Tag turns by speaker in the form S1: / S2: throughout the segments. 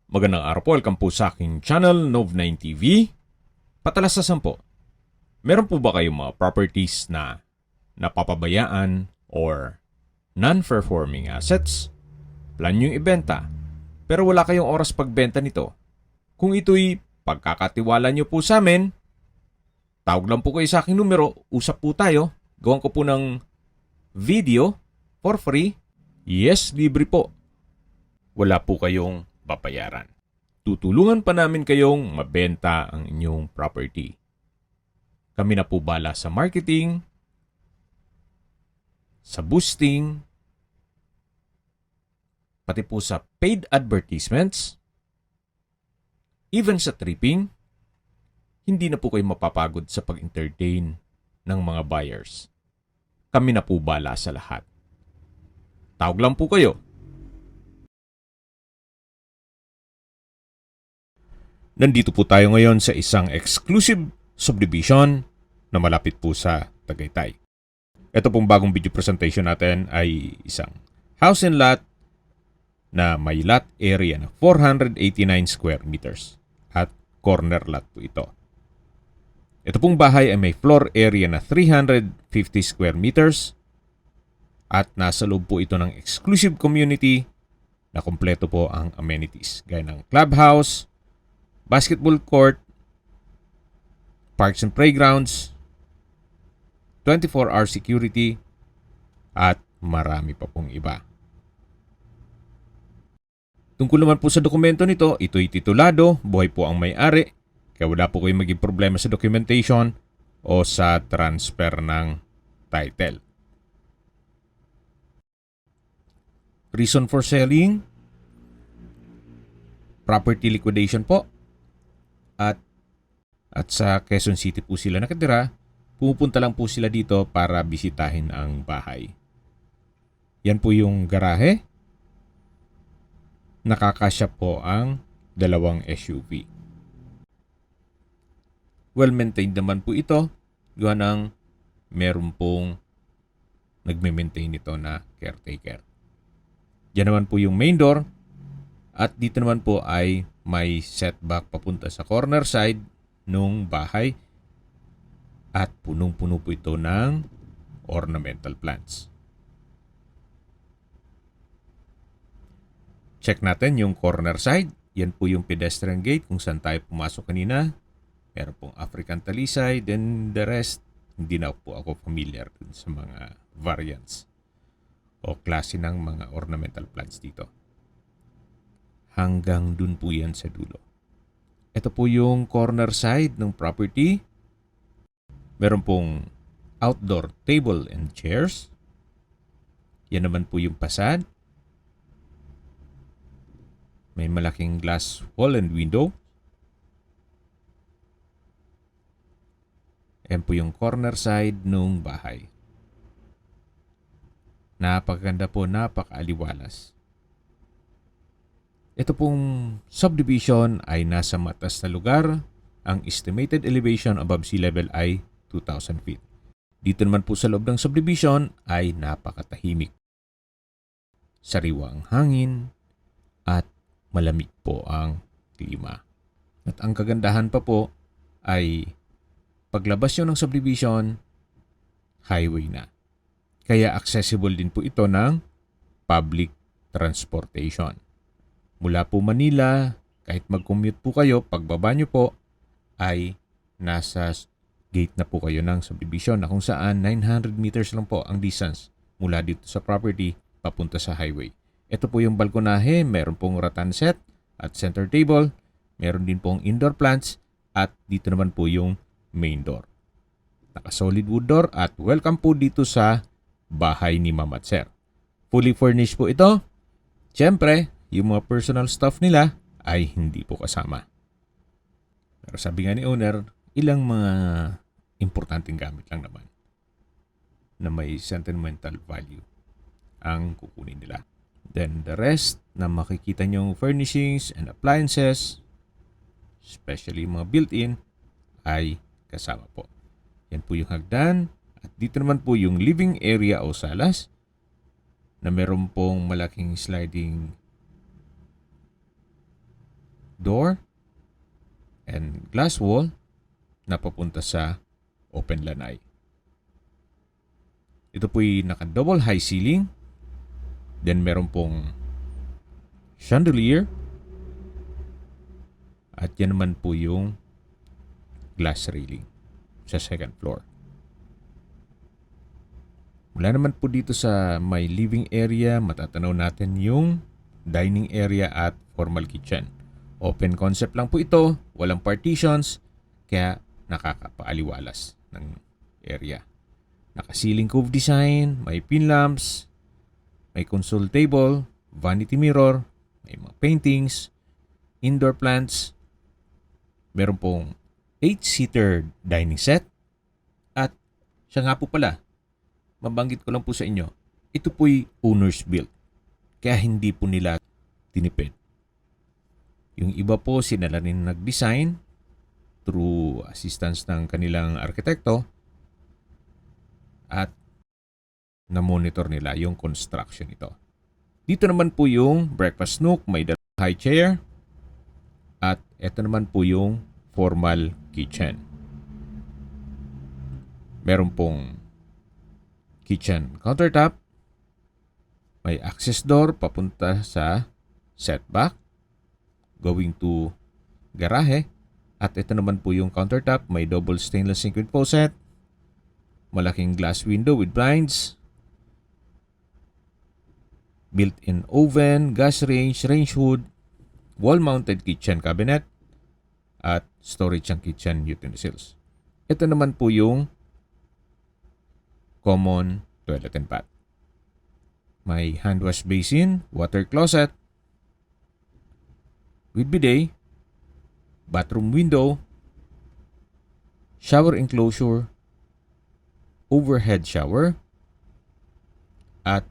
S1: Magandang araw po, welcome po sa aking channel, Nov9 TV. Patalasasan po, meron po ba kayong mga properties na napapabayaan or non-performing assets? Plan nyo ibenta, pero wala kayong oras pagbenta nito. Kung ito'y pagkakatiwala nyo po sa amin, tawag lang po kayo sa aking numero, usap po tayo, gawan ko po ng video for free. Yes, libre po. Wala po kayong babayaran. Tutulungan pa namin kayong mabenta ang inyong property. Kami na po bala sa marketing, sa boosting, pati po sa paid advertisements, even sa tripping. Hindi na po kayo mapapagod sa pag-entertain ng mga buyers. Kami na po bala sa lahat. Tawag lang po kayo. Nandito po tayo ngayon sa isang exclusive subdivision na malapit po sa Tagaytay. Ito pong bagong video presentation natin ay isang house and lot na may lot area na 489 square meters at corner lot po ito. Ito pong bahay ay may floor area na 350 square meters at nasa loob po ito ng exclusive community na kompleto po ang amenities gaya ng clubhouse, basketball court, parks and playgrounds, 24-hour security, at marami pa pong iba. Tungkol naman po sa dokumento nito, ito'y titulado, buhay po ang may-ari, kaya wala po kayong maging problema sa documentation o sa transfer ng title. Reason for selling, property liquidation po. At sa Quezon City po sila nakatira, pumupunta lang po sila dito para bisitahin ang bahay. Yan po yung garahe. Nakakasya po ang dalawang SUV. Well-maintained naman po ito. Gawa ng meron pong nagme-maintain ito na caretaker. Yan naman po yung main door. At dito naman po ay may setback papunta sa corner side nung bahay at punong-puno po ito ng ornamental plants. Check natin yung corner side. Yan po yung pedestrian gate kung saan tayo pumasok kanina. Meron pong African talisay. Then the rest, hindi na po ako familiar dun sa mga variants o klase ng mga ornamental plants dito. Hanggang dun po yan sa dulo. Ito po yung corner side ng property. Meron pong outdoor table and chairs. Yan naman po yung fasad. May malaking glass wall and window. Yan po yung corner side ng bahay. Napakaganda po, napakaaliwalas. Ito pong subdivision ay nasa mataas na lugar. Ang estimated elevation above sea level ay 2,000 feet. Dito naman po sa loob ng subdivision ay napakatahimik. Sariwa ang hangin at malamig po ang klima. At ang kagandahan pa po ay paglabas nyo ng subdivision, highway na. Kaya accessible din po ito ng public transportation. Mula po Manila, kahit mag-commute po kayo, pagbaba nyo po ay nasa gate na po kayo ng subdivision na kung saan 900 meters lang po ang distance mula dito sa property papunta sa highway. Ito po yung balkonahe, meron pong rattan set at center table, meron din pong indoor plants at dito naman po yung main door. Naka-solid wood door at welcome po dito sa bahay ni Ma'am at Sir. Fully furnished po ito. Siyempre, yung mga personal stuff nila ay hindi po kasama. Pero sabi nga ni owner, ilang mga importanteng gamit lang naman na may sentimental value ang kukunin nila. Then the rest na makikita nyong furnishings and appliances, especially mga built-in, ay kasama po. Yan po yung hagdan at dito naman po yung living area o salas na meron pong malaking sliding door and glass wall na papunta sa open lanai. Ito po'y naka-double high ceiling. Then meron pong chandelier. At yan naman po yung glass railing sa second floor. Mula naman po dito sa may living area, matatanaw natin yung dining area at formal kitchen. Open concept lang po ito, walang partitions, kaya nakakapaaliwalas ng area. Naka-ceiling cove design, may pin lamps, may console table, vanity mirror, may mga paintings, indoor plants. Meron pong 8-seater dining set. At siya nga po pala, mabanggit ko lang po sa inyo, ito po'y owner's built. Kaya hindi po nila tinipid. Yung iba po sinala rin nag-design through assistance ng kanilang arkitekto at na-monitor nila yung construction nito. Dito naman po yung breakfast nook, may dalawang high chair at ito naman po yung formal kitchen. Meron pong kitchen countertop, may access door papunta sa setback going to garahe. At ito naman po yung countertop, may double stainless sink with faucet, malaking glass window with blinds, built-in oven, gas range, range hood, wall-mounted kitchen cabinet, at storage ng kitchen utensils. Ito naman po yung common toilet and bath. May hand wash basin, water closet, with bidet, bathroom window, shower enclosure, overhead shower, at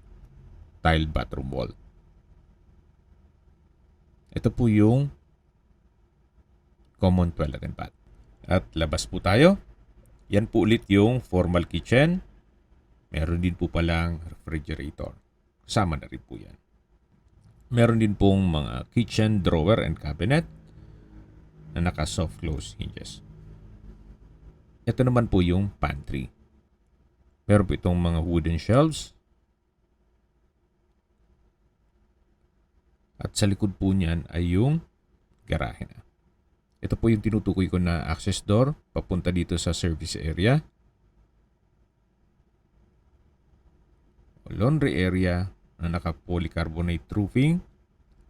S1: tiled bathroom wall. Ito po yung common toilet and bath. At labas po tayo. Yan po ulit yung formal kitchen. Meron din po palang refrigerator. Kasama na rin po yan. Meron din pong mga kitchen drawer and cabinet na naka-soft close hinges. Ito naman po yung pantry. Meron po itong mga wooden shelves. At sa likod po niyan ay yung garahe na. Ito po yung tinutukoy ko na access door papunta dito sa service area. Laundry area na naka-polycarbonate roofing.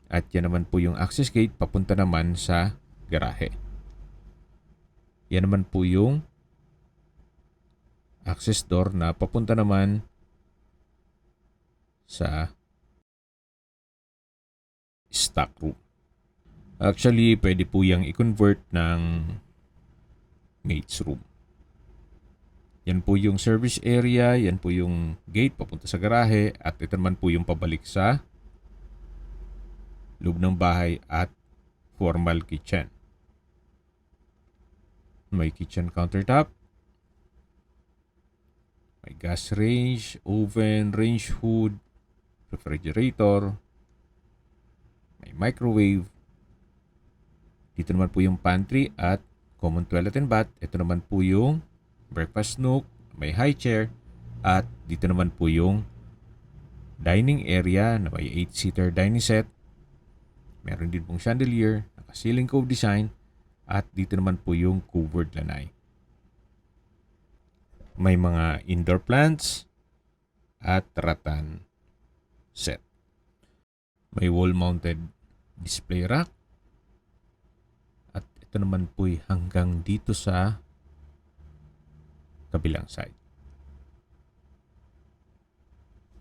S1: At yan naman po yung access gate papunta naman sa garahe. Yan naman po yung access door na papunta naman sa stock room. Actually, pwede po yung i-convert ng maid's room. Yan po yung service area, yan po yung gate papunta sa garahe, at ito naman po yung pabalik sa loob ng bahay at formal kitchen. May kitchen countertop, may gas range, oven, range hood, refrigerator, may microwave. Dito naman po yung pantry at common toilet and bath. Ito naman po yung breakfast nook, may high chair, at dito naman po yung dining area na may 8-seater dining set. Meron din pong chandelier, naka-ceiling cove design, at dito naman po yung covered lanai. May mga indoor plants at rattan set. May wall-mounted display rack. At ito naman po'y hanggang dito sa kabilang side.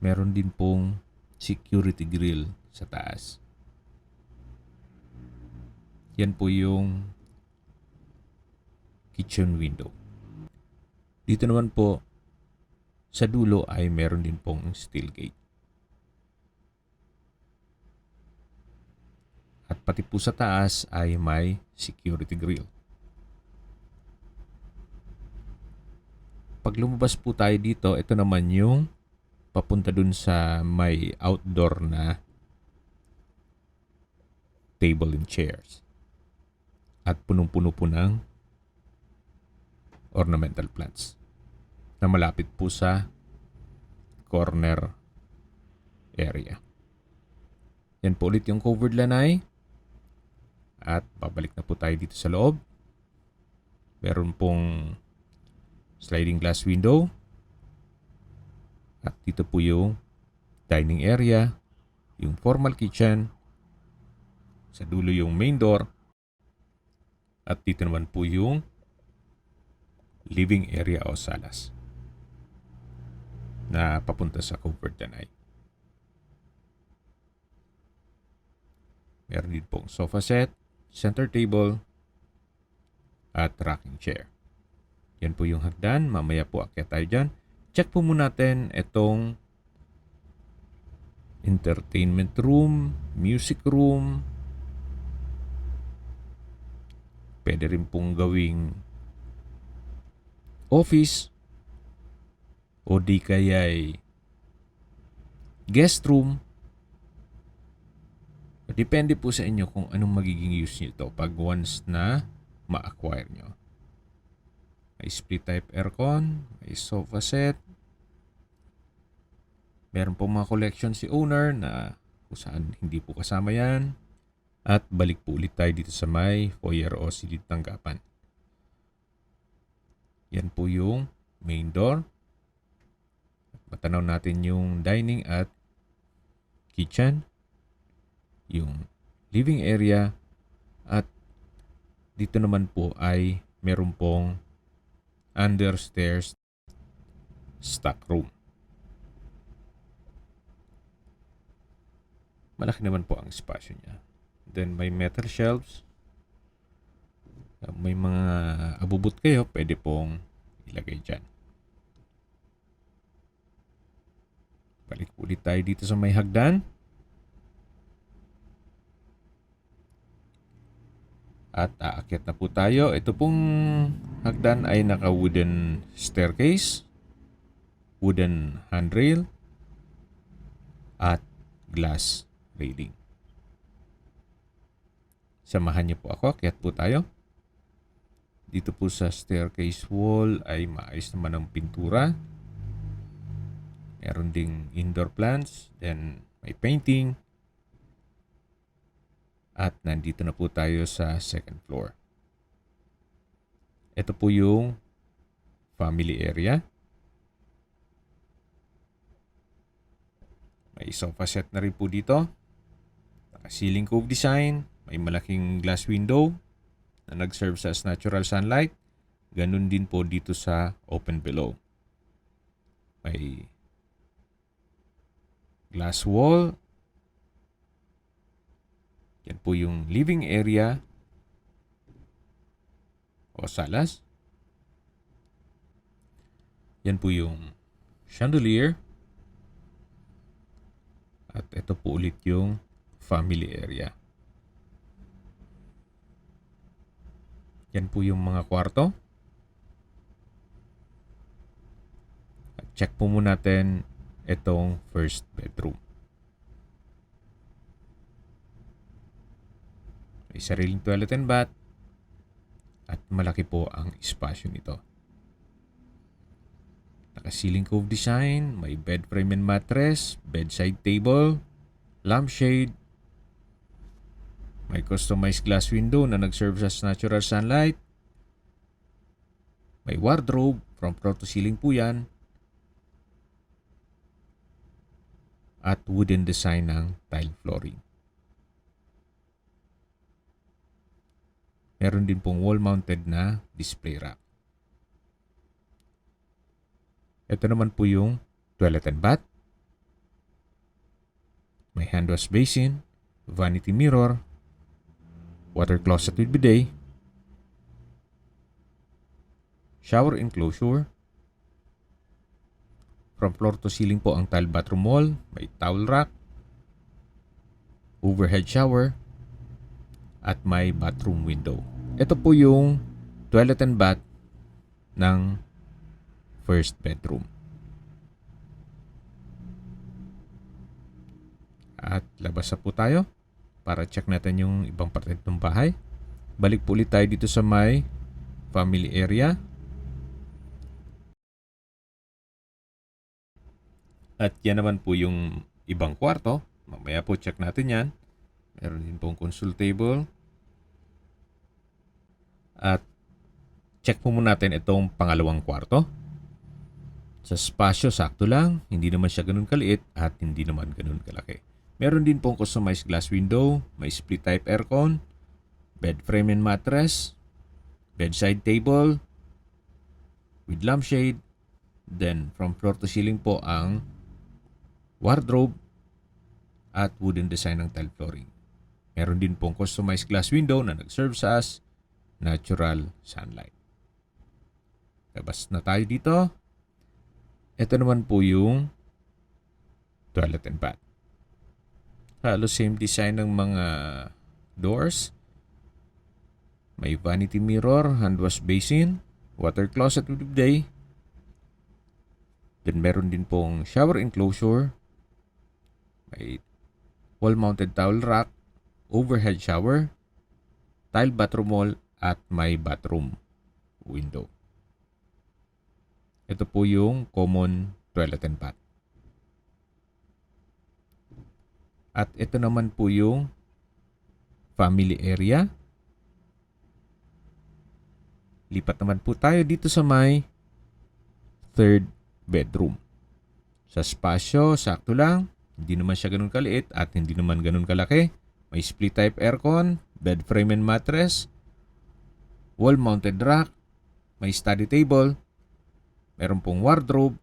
S1: Meron din pong security grill sa taas. Yan po yung kitchen window. Dito naman po sa dulo ay meron din pong steel gate. At pati po sa taas ay may security grill. Pag lumabas po tayo dito, ito naman yung papunta dun sa may outdoor na table and chairs. at punong-puno po ng ornamental plants na malapit po sa corner area. Yan po ulit yung covered lanai. At babalik na po tayo dito sa loob. Meron pong sliding glass window. At dito po yung dining area, yung formal kitchen, sa dulo yung main door, at dito naman po yung living area o salas na papunta sa covered lanai. Meron din pong sofa set, center table, at rocking chair. Yan po yung hagdan. Mamaya po akyat tayo dyan. Check po muna natin itong entertainment room, music room. Pwede rin pong gawing office o di kaya'y guest room. Depende po sa inyo kung anong magiging use nito pag once na ma-acquire nyo. May split type aircon, may sofa set. Meron po mga collection si owner na kung saan hindi po kasama yan. At balik po ulit tayo dito sa may foyer o silid tanggapan. Yan po yung main door. Matanaw natin yung dining at kitchen, yung living area, at dito naman po ay meron pong understairs stock room. Malaki naman po ang espasyo niya. Then may metal shelves. May mga abubot kayo, pwede pong ilagay dyan. Balik ulit tayo dito sa may hagdan. At aakyat na po tayo. Ito pong hagdan ay naka-wooden staircase, wooden handrail, at glass railing. Samahan niyo po ako. Akyat po tayo. Dito po sa staircase wall ay maayos naman ang pintura. Meron ding indoor plants. Then may painting. At nandito na po tayo sa second floor. Ito po yung family area. May sofa set na rin po dito. Naka-ceiling cove design. May malaking glass window na nag-serve as natural sunlight. Ganun din po dito sa open below. May glass wall. Yan po yung living area o salas. Yan po yung chandelier. At ito po ulit yung family area. Yan po yung mga kwarto. At check po muna natin itong first bedroom. May sariling toilet and bath. At malaki po ang espasyo nito. Naka-ceiling cove design, may bed frame and mattress, bedside table, lampshade, may customized glass window na nag-serve as natural sunlight, may wardrobe, from floor to ceiling po yan, at wooden design ng tile flooring. Meron din pong wall-mounted na display rack. Ito naman po yung toilet and bath. May hand wash basin, vanity mirror, water closet with bidet, shower enclosure. From floor to ceiling po ang tile bathroom wall, may towel rack, overhead shower, at may bathroom window. Ito po yung toilet and bath ng first bedroom. At labas na po tayo para check natin yung ibang parte ng bahay. Balik po ulit tayo dito sa may family area. At yan naman po yung ibang kwarto. Mamaya po check natin yan. Meron din pong console table. At check po muna natin itong pangalawang kwarto. Sa spasyo, sakto lang. Hindi naman siya ganun kaliit at hindi naman ganun kalaki. Meron din pong customized glass window, may split type aircon, bed frame and mattress, bedside table with lampshade. Then from floor to ceiling po ang wardrobe at wooden design ng tile flooring. Meron din pong customized glass window na nag-serve sa as natural sunlight. Labas na tayo dito. Ito naman po yung toilet and bath. Halos same design ng mga doors. May vanity mirror, hand wash basin, water closet with bidet. Then meron din pong shower enclosure. May wall-mounted towel rack, overhead shower, tile bathroom wall, at may bathroom window. Ito po yung common toilet and bath. At ito naman po yung family area. Lipat naman po tayo dito sa may third bedroom. Sa spasyo, sakto lang. Hindi naman siya ganun kaliit at hindi naman ganun kalaki. May split type aircon, bed frame and mattress, wall-mounted rack, may study table, meron pong wardrobe,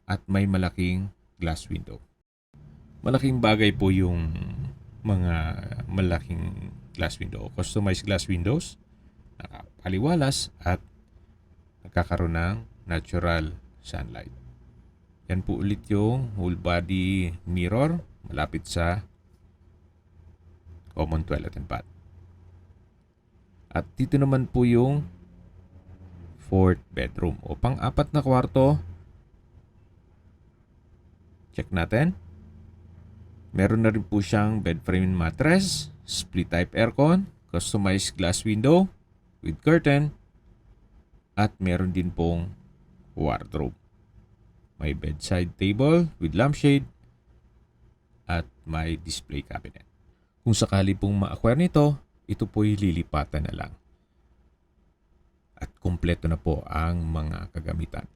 S1: at may malaking glass window. Malaking bagay po yung mga malaking glass window, customized glass windows, nakapaliwalas at nagkakaroon ng natural sunlight. Yan po ulit yung whole body mirror malapit sa common toilet and bath. At dito naman po yung fourth bedroom o pang-apat na kwarto. Check natin. Meron na rin po siyang bed frame and mattress, split type aircon, customized glass window with curtain, at meron din pong wardrobe. May bedside table with lampshade at may display cabinet. Kung sakali pong ma-acquire nito, ito po'y lilipatan na lang. At kumpleto na po ang mga kagamitan.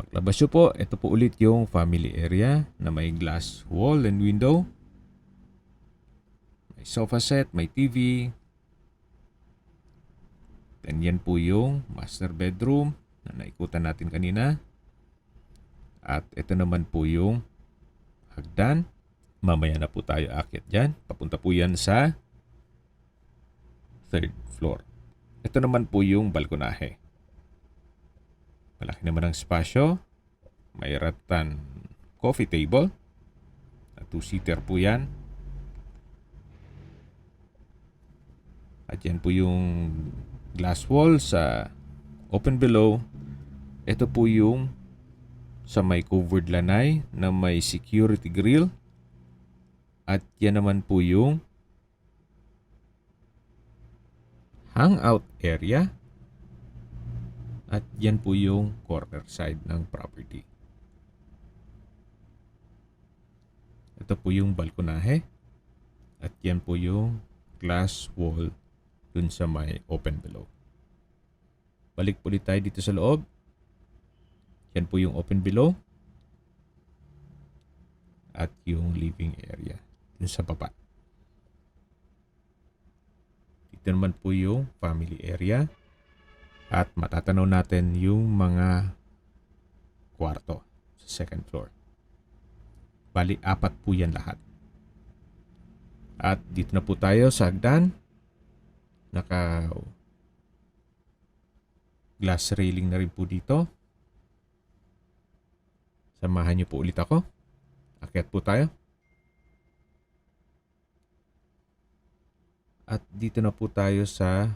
S1: Paglabas nyo po, ito po ulit yung family area na may glass wall and window. May sofa set, may TV. Then yan po yung master bedroom na naikutan natin kanina. At ito naman po yung hagdan. Mamaya na po tayo aakyat dyan. Papunta po yan sa third floor. Ito naman po yung balkonahe. Malaki naman ang spasyo. May rattan coffee table. Two-seater po yan. At yan po yung glass wall sa open below. Ito po yung sa may covered lanay na may security grill. At yan naman po yung hangout area. At yan po yung corner side ng property. Ito po yung balkonahe. At yan po yung glass wall dun sa may open below. Balik po ulit tayo dito sa loob. Yan po yung open below. At yung living area dun sa baba. Dito naman po yung family area. At matatanaw natin yung mga kwarto sa second floor. Bali, 4 po yan lahat. At dito na po tayo sa hagdan. Naka glass railing na rin po dito. Samahan niyo po ulit ako. Akyat po tayo. At dito na po tayo sa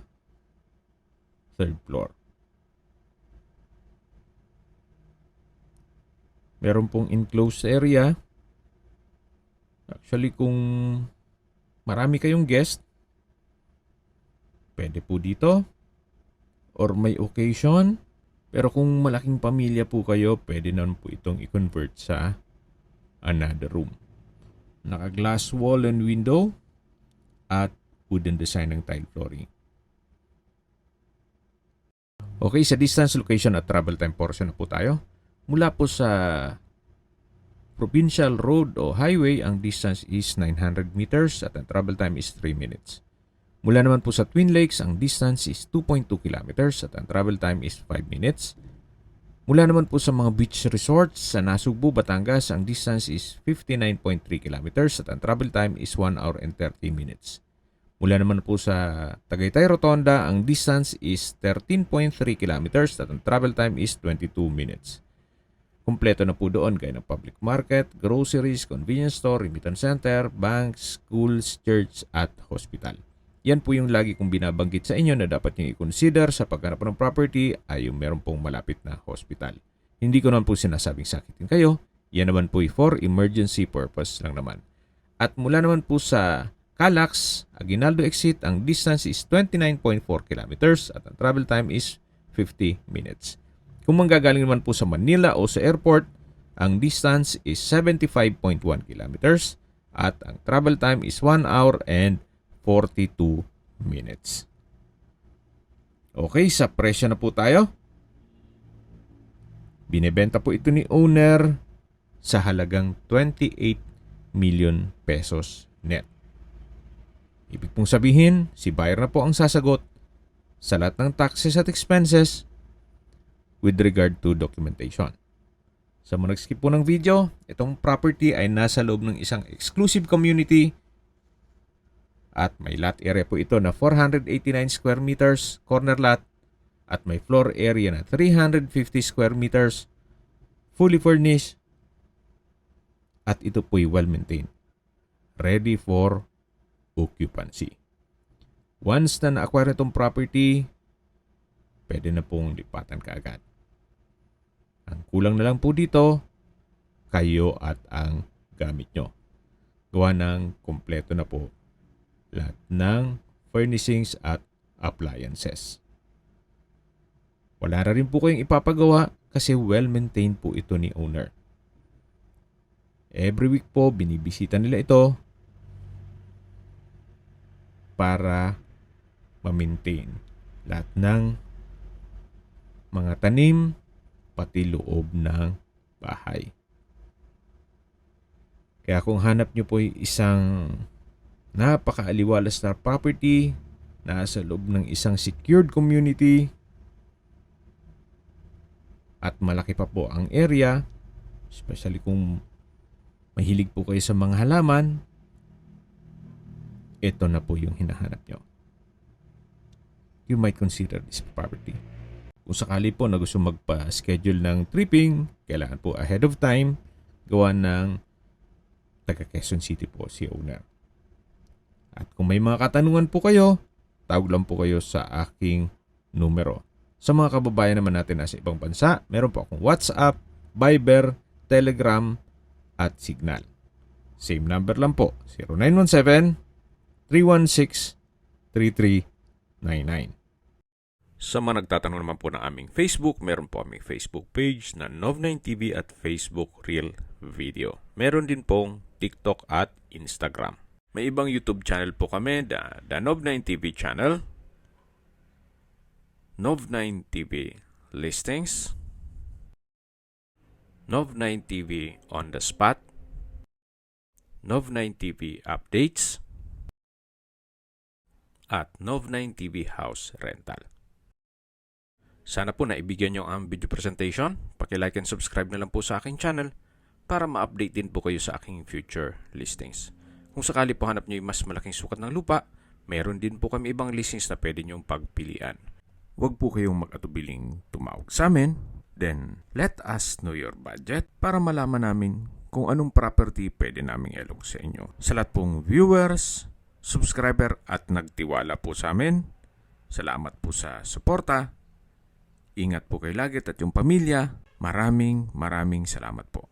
S1: third floor. Meron pong enclosed area. Actually, kung marami kayong guest, pwede po dito. Or may occasion. Pero kung malaking pamilya po kayo, pwede naman po itong i-convert sa another room. Naka-glass wall and window at wooden design ng tile flooring. Okay, sa distance, location at travel time portion na po tayo. Mula po sa provincial road o highway, ang distance is 900 meters at ang travel time is 3 minutes. Mula naman po sa Twin Lakes, ang distance is 2.2 kilometers at ang travel time is 5 minutes. Mula naman po sa mga beach resorts sa Nasugbu, Batangas, ang distance is 59.3 kilometers at ang travel time is 1 hour and 30 minutes. Mula naman po sa Tagaytay Rotonda, ang distance is 13.3 kilometers at ang travel time is 22 minutes. Kumpleto na po doon gaya ng public market, groceries, convenience store, remittance center, banks, schools, church at hospital. Yan po yung lagi kong binabanggit sa inyo na dapat nyo i-consider sa paghanap ng property ay yung meron pong malapit na hospital. Hindi ko naman po sinasabing sakitin kayo. Yan naman po for emergency purpose lang naman. At mula naman po sa Calax, Aguinaldo exit, ang distance is 29.4 kilometers at ang travel time is 50 minutes. Kung manggagaling naman po sa Manila o sa airport, ang distance is 75.1 kilometers at ang travel time is 1 hour and 42 minutes. Okay, sa presyo na po tayo. Binebenta po ito ni owner sa halagang 28 million pesos net. Ibig pong sabihin, si buyer na po ang sasagot sa lahat ng taxes at expenses with regard to documentation. Sa mga nag-skip po ng video, itong property ay nasa loob ng isang exclusive community at may lot area po ito na 489 square meters, corner lot, at may floor area na 350 square meters, fully furnished, at ito po'y well-maintained, ready for occupancy. Once na na-acquire itong property, pwede na pong lipatan kaagad. Ang kulang na lang po dito, kayo at ang gamit nyo. Gawa ng kompleto na po lahat ng furnishings at appliances. Wala na rin po kayong ipapagawa kasi well-maintained po ito ni owner. Every week po, binibisita nila ito para ma-maintain lahat ng mga tanim pati loob ng bahay. Kaya kung hanap nyo po isang napaka-aliwalas na property nasa loob ng isang secured community at malaki pa po ang area, especially kung mahilig po kayo sa mga halaman, ito na po yung hinahanap nyo. You might consider this property. Kung sakali po na gusto magpa-schedule ng tripping, kailangan po ahead of time, gawa ng taga Quezon City po si owner. At kung may mga katanungan po kayo, tawag lang po kayo sa aking numero. Sa mga kababayan naman natin nasa ibang bansa, meron po akong WhatsApp, Viber, Telegram, at Signal. Same number lang po, 0917-316-3399. Sa mga nagtatanong naman po ng aming Facebook, meron po aming Facebook page na Nov9TV at Facebook Real Video. Meron din pong TikTok at Instagram. May ibang YouTube channel po kami, the Nov9TV channel, Nov9TV Listings, Nov9TV On The Spot, Nov9TV Updates, at Nov9TV House Rental. Sana po naibigyan nyo ang video presentation. Paki-like and subscribe na lang po sa aking channel para ma-update din po kayo sa aking future listings. Kung sakali po hanap nyo yung mas malaking sukat ng lupa, meron din po kami ibang listings na pwede nyong pagpilian. Huwag po kayong mag-atubiling tumawag sa amin. Then, let us know your budget para malaman namin kung anong property pwede naming ilong sa inyo. Sa lahat pong viewers, subscriber at nagtiwala po sa amin, salamat po sa suporta. Ingat po kayo lagi at yung pamilya. Maraming salamat po.